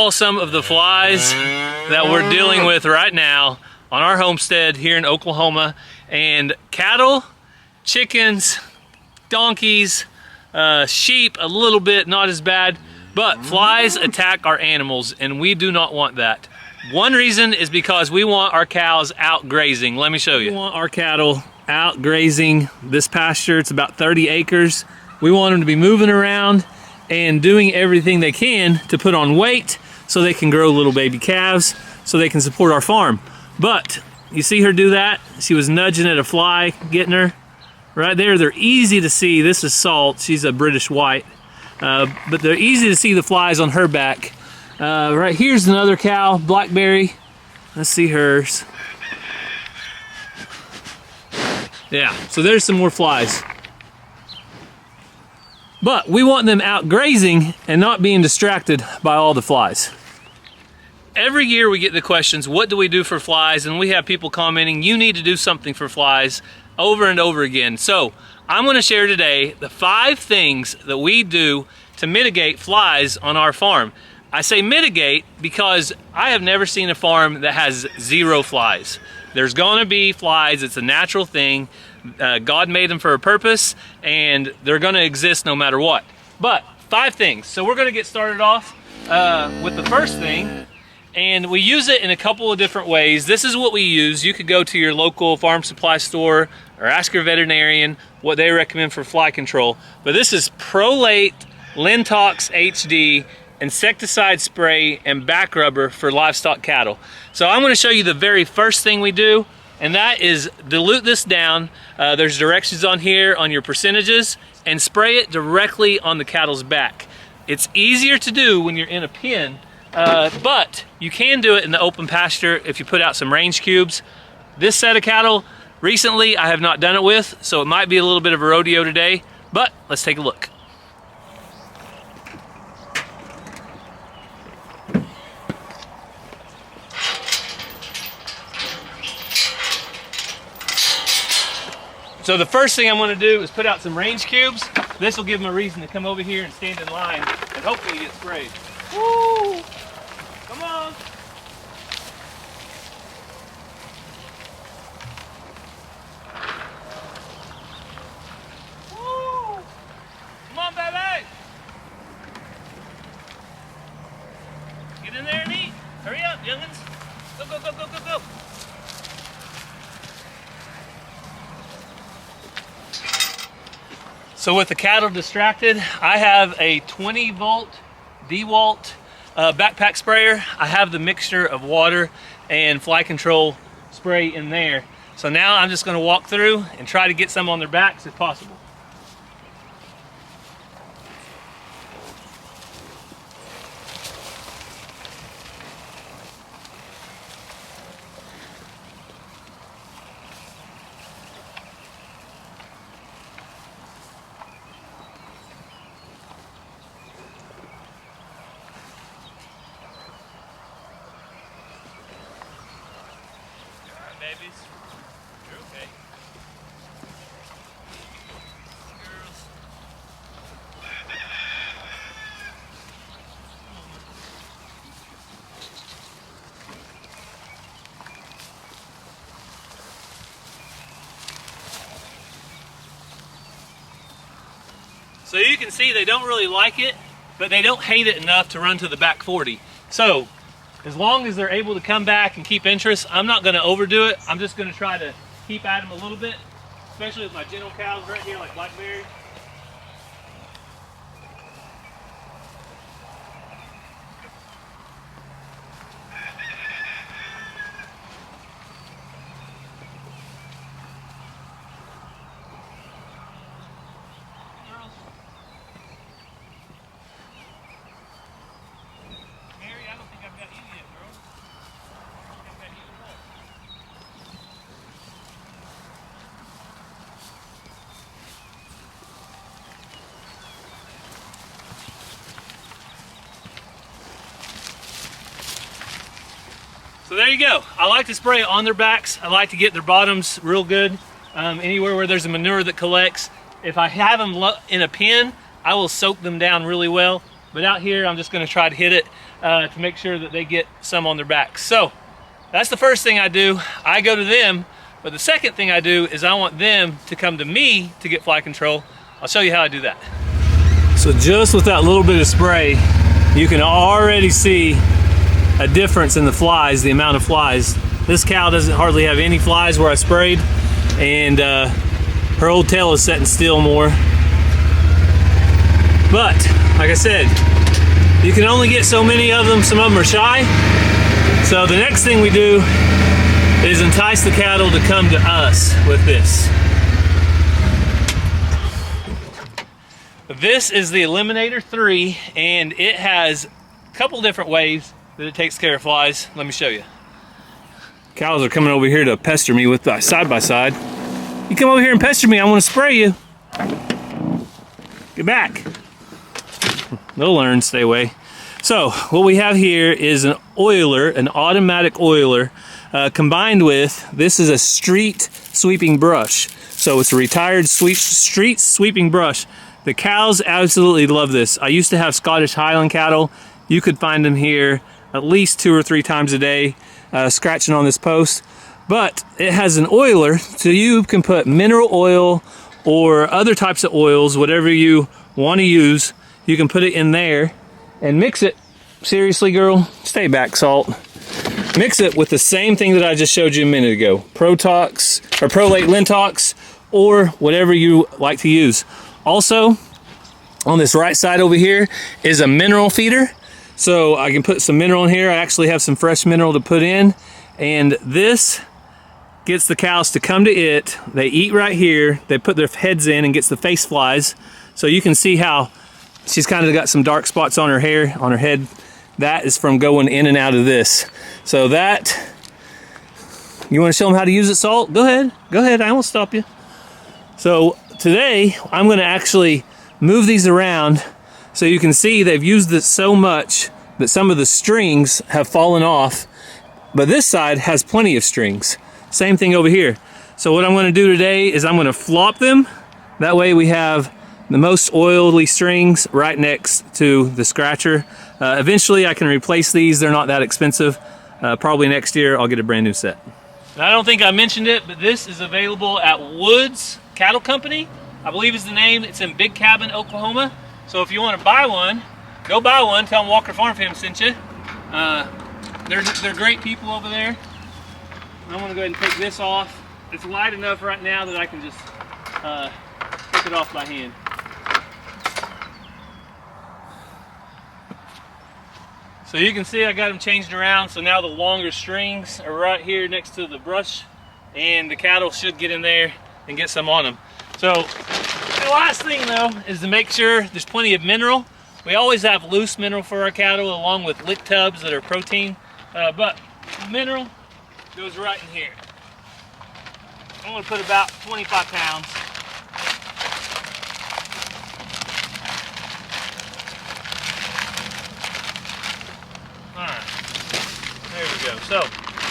all some of the flies that we're dealing with right now on our homestead here in Oklahoma. And cattle, chickens, donkeys, sheep a little bit, not as bad, but flies attack our animals and we do not want that. One reason is because we want our cows out grazing. Let me show you. We want our cattle out grazing this pasture. It's about 30 acres. We want them to be moving around and doing everything they can to put on weight so they can grow little baby calves so they can support our farm. But you see her do that? She was nudging at a fly, getting her right there. They're easy to see. This is Salt. She's a British white. But they're easy to see the flies on her back. Right here's another cow, Blackberry. Let's see hers. Yeah, so there's some more flies. But we want them out grazing and not being distracted by all the flies. Every year we get the questions, what do we do for flies? And we have people commenting, you need to do something for flies over and over again. So I'm gonna share today the 5 things that we do to mitigate flies on our farm. I say mitigate because I have never seen a farm that has 0 flies. There's gonna be flies, it's a natural thing. God made them for a purpose and they're gonna exist no matter what. But 5 things. So we're gonna get started off with the first thing, and we use it in a couple of different ways. This is what we use. You could go to your local farm supply store or ask your veterinarian what they recommend for fly control. But this is Prolate Lintox HD insecticide spray and back rubber for livestock cattle. So I'm going to show you the very first thing we do, and that is dilute this down. There's directions on here on your percentages, and spray it directly on the cattle's back. It's easier to do when you're in a pen, but you can do it in the open pasture if you put out some range cubes. This set of cattle recently I have not done it with, so it might be a little bit of a rodeo today, but let's take a look. So the first thing I'm going to do is put out some range cubes. This will give them a reason to come over here and stand in line and hopefully get sprayed. Woo! Come on! Woo! Come on, baby! Get in there and eat. Hurry up, youngins. Go, go, go, go, go, go. So with the cattle distracted, I have a 20-volt DeWalt backpack sprayer. I have the mixture of water and fly control spray in there. So now I'm just going to walk through and try to get some on their backs if possible. Babies, you're okay. Girls. So you can see they don't really like it, but they don't hate it enough to run to the back 40. So as long as they're able to come back and keep interest, I'm not going to overdo it. I'm just going to try to keep at them a little bit, especially with my gentle cows right here like Blackberry. So there you go. I like to spray it on their backs. I like to get their bottoms real good. Anywhere where there's a manure that collects. If I have them in a pen, I will soak them down really well. but out here I'm just going to try to hit it to make sure that they get some on their backs. So that's the first thing I do. I go to them, but the second thing I do is I want them to come to me to get fly control. I'll show you how I do that. So just with that little bit of spray, you can already see a difference in the flies, the amount of flies. This cow doesn't hardly have any flies where I sprayed, and her old tail is setting still more. But like I said, you can only get so many of them. Some of them are shy. So the next thing we do is entice the cattle to come to us with this. This is the Eliminator 3, and it has a couple different ways that it takes care of flies. Let me show you. Cows are coming over here to pester me with the side by side. You come over here and pester me, I want to spray you. Get back. They'll learn, stay away. So what we have here is an oiler, an automatic oiler, combined with, this is a street sweeping brush. So it's a retired street sweeping brush. The cows absolutely love this. I used to have Scottish Highland cattle. You could find them here at least 2 or 3 times a day, scratching on this post. But it has an oiler, so you can put mineral oil or other types of oils, whatever you want to use. You can put it in there and mix it. Seriously, girl, stay back, Salt. Mix it with the same thing that I just showed you a minute ago. Prolate Lintox, or whatever you like to use. Also, on this right side over here is a mineral feeder. So I can put some mineral in here. I actually have some fresh mineral to put in. And this gets the cows to come to it. They eat right here. They put their heads in and gets the face flies. So you can see how she's kind of got some dark spots on her hair, on her head. That is from going in and out of this. So that, you want to show them how to use it, Salt? Go ahead, I won't stop you. So today, I'm gonna actually move these around so you can see they've used it so much that some of the strings have fallen off, but this side has plenty of strings. Same thing over here. So what I'm gonna do today is I'm gonna flop them. That way we have the most oily strings right next to the scratcher. Eventually I can replace these. They're not that expensive. Probably next year I'll get a brand new set. And I don't think I mentioned it, but this is available at Woods Cattle Company, I believe is the name. It's in Big Cabin, Oklahoma. So if you want to buy one, go buy one. Tell them Walker Farm Fam sent you. They're great people over there. I'm going to go ahead and take this off. It's light enough right now that I can just take it off by hand. So you can see I got them changed around. So now the longer strings are right here next to the brush, and the cattle should get in there and get some on them. So the last thing though is to make sure there's plenty of mineral. We always have loose mineral for our cattle along with lick tubs that are protein, but mineral goes right in here. I'm going to put about 25 pounds. Alright, there we go. So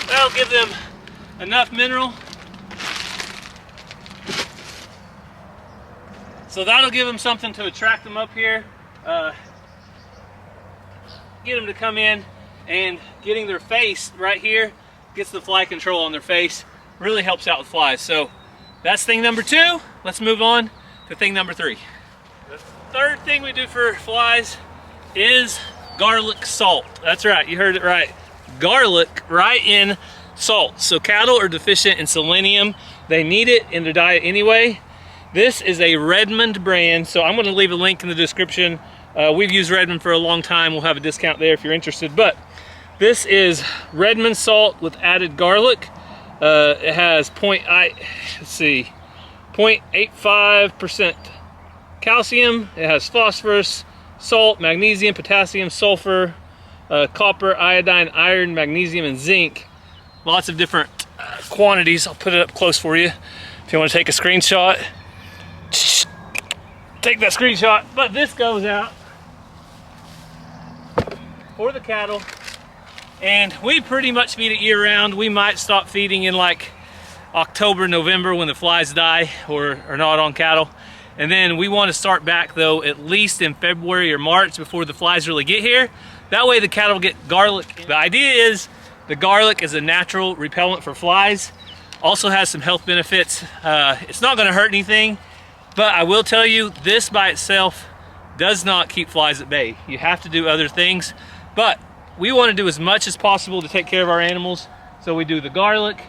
that'll give them enough mineral. So that'll give them something to attract them up here, get them to come in, and getting their face right here gets the fly control on their face, really helps out with flies. So that's thing number 2. Let's move on to thing number 3. The third thing we do for flies is garlic salt. That's right, you heard it right. Garlic right in salt. So cattle are deficient in selenium. They need it in their diet anyway. This is a Redmond brand, so I'm going to leave a link in the description. We've used Redmond for a long time. We'll have a discount there if you're interested. But this is Redmond salt with added garlic. It has 0.85% calcium. It has phosphorus, salt, magnesium, potassium, sulfur, copper, iodine, iron, magnesium, and zinc. Lots of different quantities. I'll put it up close for you if you want to take a screenshot. Take that screenshot. But this goes out for the cattle, and we pretty much feed it year round. We might stop feeding in like October, November when the flies die or are not on cattle, And then we want to start back though at least in February or March before the flies really get here. That way the cattle get garlic. The idea is the garlic is a natural repellent for flies. Also has some health benefits. It's not going to hurt anything, but I will tell you this by itself does not keep flies at bay. You have to do other things, but we want to do as much as possible to take care of our animals. So we do the garlic,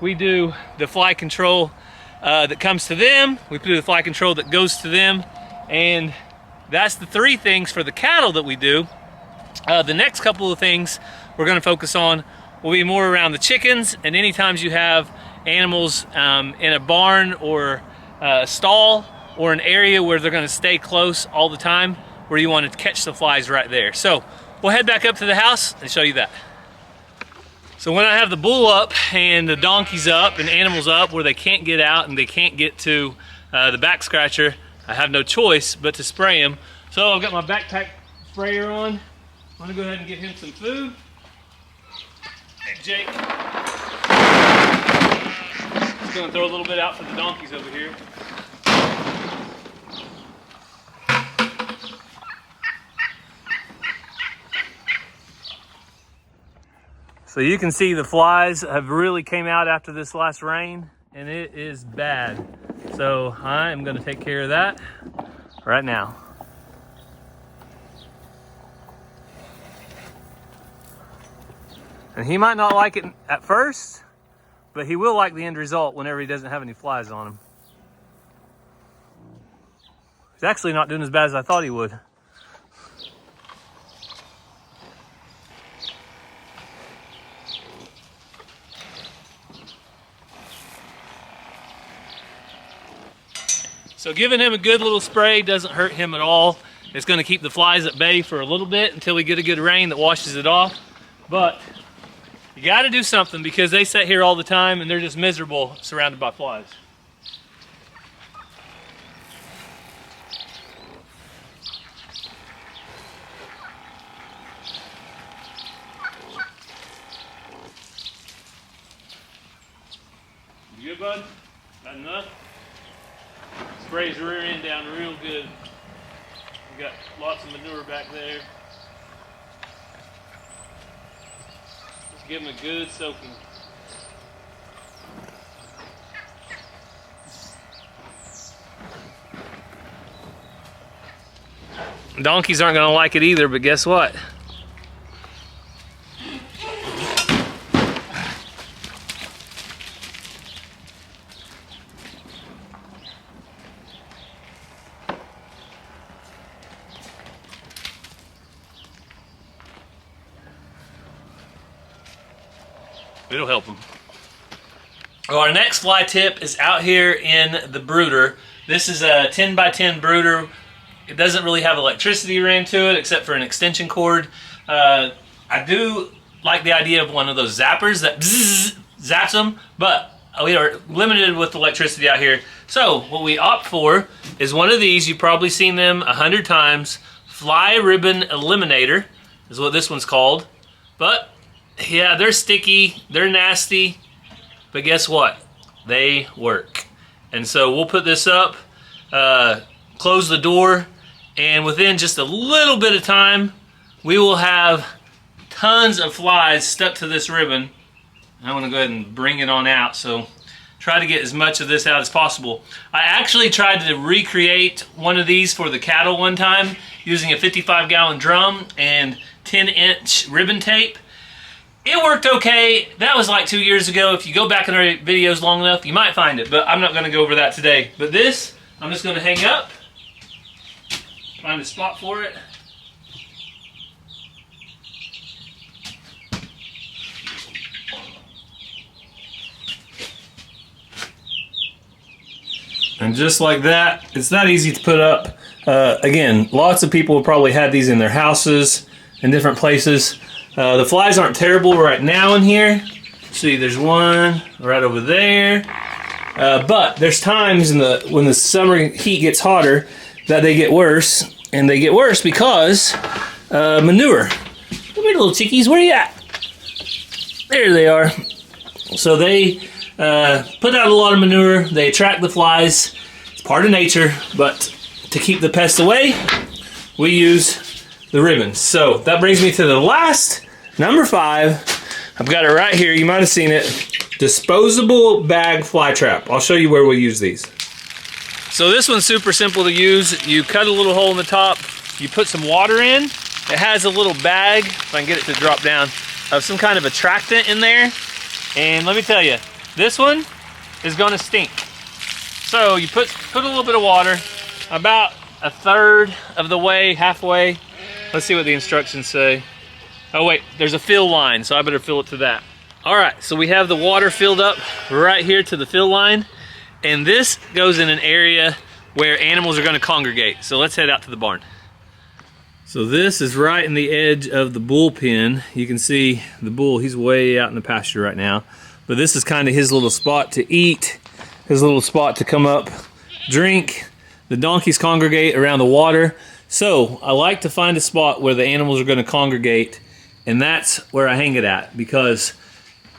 we do the fly control that comes to them, we do the fly control that goes to them, and that's the 3 things for the cattle that we do. The next couple of things we're going to focus on will be more around the chickens, and any times you have animals in a barn or a stall or an area where they're going to stay close all the time, where you want to catch the flies right there. So we'll head back up to the house and show you that. So when I have the bull up and the donkeys up and animals up where they can't get out and they can't get to the back scratcher, I have no choice but to spray them. So I've got my backpack sprayer on. I'm gonna go ahead and give him some food. Hey Jake. Just gonna throw a little bit out for the donkeys over here. So you can see the flies have really came out after this last rain, and it is bad. So I am going to take care of that right now. And he might not like it at first, but he will like the end result whenever he doesn't have any flies on him. He's actually not doing as bad as I thought he would. So giving him a good little spray doesn't hurt him at all. It's going to keep the flies at bay for a little bit until we get a good rain that washes it off. But you got to do something because they sit here all the time and they're just miserable surrounded by flies. You good, bud? Got enough? Sprays rear end down real good. We got lots of manure back there. Just give them a good soaking. Donkeys aren't going to like it either, but guess what? It'll help them. Well, our next fly tip is out here in the brooder. This is a 10 by 10 brooder. It doesn't really have electricity ran to it except for an extension cord. I do like the idea of one of those zappers that zaps them, but we are limited with electricity out here. So what we opt for is one of these. You've probably seen them 100 times. Fly Ribbon Eliminator is what this one's called. But yeah, they're sticky, they're nasty, but guess what? They work. And so we'll put this up, close the door, and within just a little bit of time, we will have tons of flies stuck to this ribbon. I want to go ahead and bring it on out, so try to get as much of this out as possible. I actually tried to recreate one of these for the cattle one time using a 55-gallon drum and 10-inch ribbon tape. It worked okay. That was like 2 years ago. If you go back in our videos long enough, you might find it, but I'm not going to go over that today. But this, I'm just going to hang up, find a spot for it. And just like that, it's not easy to put up. Again, lots of people have probably had these in their houses in different places. The flies aren't terrible right now in here. See, there's one right over there. But there's times when the summer heat gets hotter that they get worse. And they get worse because manure. Come here, little chickies, where you at? There they are. So they put out a lot of manure. They attract the flies. It's part of nature, but to keep the pests away, we use the ribbons. So that brings me to the last, number 5. I've got it right here. You might have seen it. Disposable bag fly trap. I'll show you where we use these. So this one's super simple to use. You cut a little hole in the top. You put some water in. It has a little bag, if I can get it to drop down, of some kind of attractant in there. And let me tell you, this one is gonna stink. So you put a little bit of water, about a third of the way, halfway. Let's see what the instructions say. Oh wait, there's a fill line, so I better fill it to that. All right, so we have the water filled up right here to the fill line, and this goes in an area where animals are gonna congregate. So let's head out to the barn. So this is right in the edge of the bull pen. You can see the bull, he's way out in the pasture right now. But this is kind of his little spot to eat, his little spot to come up, drink. The donkeys congregate around the water. So I like to find a spot where the animals are gonna congregate, and that's where I hang it at, because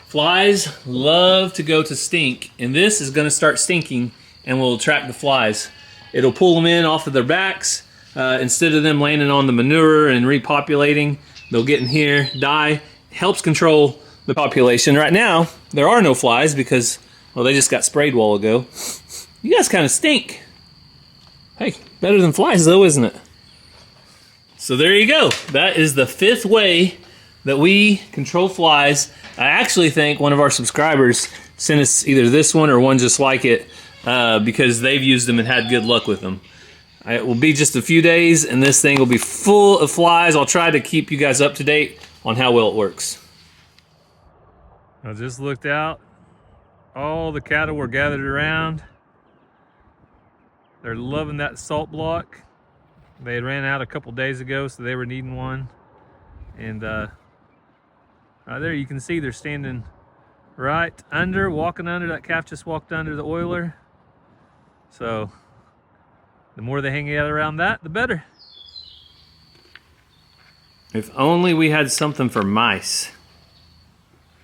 flies love to go to stink, and this is gonna start stinking and will attract the flies. It'll pull them in off of their backs. Instead of them landing on the manure and repopulating, they'll get in here, die. Helps control the population. Right now, there are no flies because, well, they just got sprayed a while ago. You guys kind of stink. Hey, better than flies though, isn't it? So there you go. That is the 5th way that we control flies. I actually think one of our subscribers sent us either this one or one just like it because they've used them and had good luck with them. It will be just a few days and this thing will be full of flies. I'll try to keep you guys up to date on how well it works. I just looked out. All the cattle were gathered around. They're loving that salt block. They had ran out a couple days ago, so they were needing one. And right there you can see they're standing right under, walking under. That calf just walked under the oiler. So the more they hang out around that, the better. If only we had something for mice.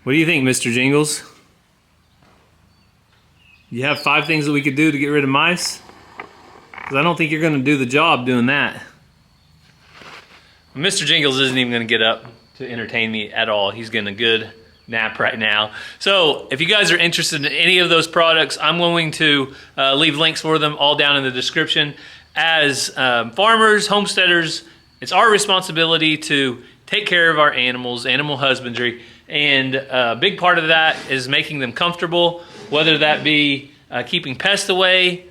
What do you think, Mr. Jingles? You have 5 things that we could do to get rid of mice? Because I don't think you're going to do the job doing that. Mr. Jingles isn't even going to get up to entertain me at all. He's getting a good nap right now. So if you guys are interested in any of those products, I'm going to leave links for them all down in the description. As farmers, homesteaders, it's our responsibility to take care of our animals, animal husbandry, and a big part of that is making them comfortable, whether that be keeping pests away,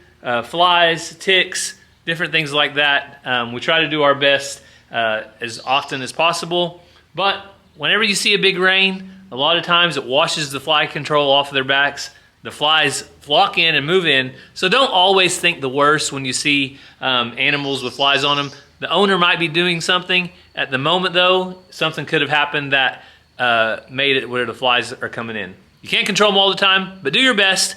flies, ticks, different things like that. We try to do our best as often as possible, but whenever you see a big rain, a lot of times it washes the fly control off of their backs. The flies flock in and move in, so don't always think the worst when you see animals with flies on them. The owner might be doing something. At the moment though, something could have happened that made it where the flies are coming in. You can't control them all the time, but do your best.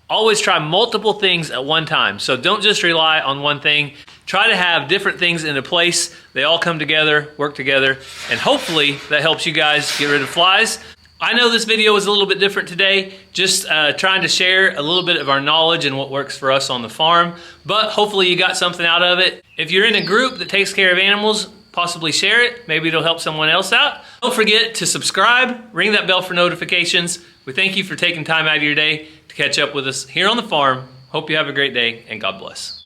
Always try multiple things at one time. So don't just rely on one thing. Try to have different things in a place. They all come together, work together, and hopefully that helps you guys get rid of flies. I know this video was a little bit different today, just trying to share a little bit of our knowledge and what works for us on the farm, but hopefully you got something out of it. If you're in a group that takes care of animals, possibly share it. Maybe it'll help someone else out. Don't forget to subscribe, ring that bell for notifications. We thank you for taking time out of your day to catch up with us here on the farm. Hope you have a great day, and God bless.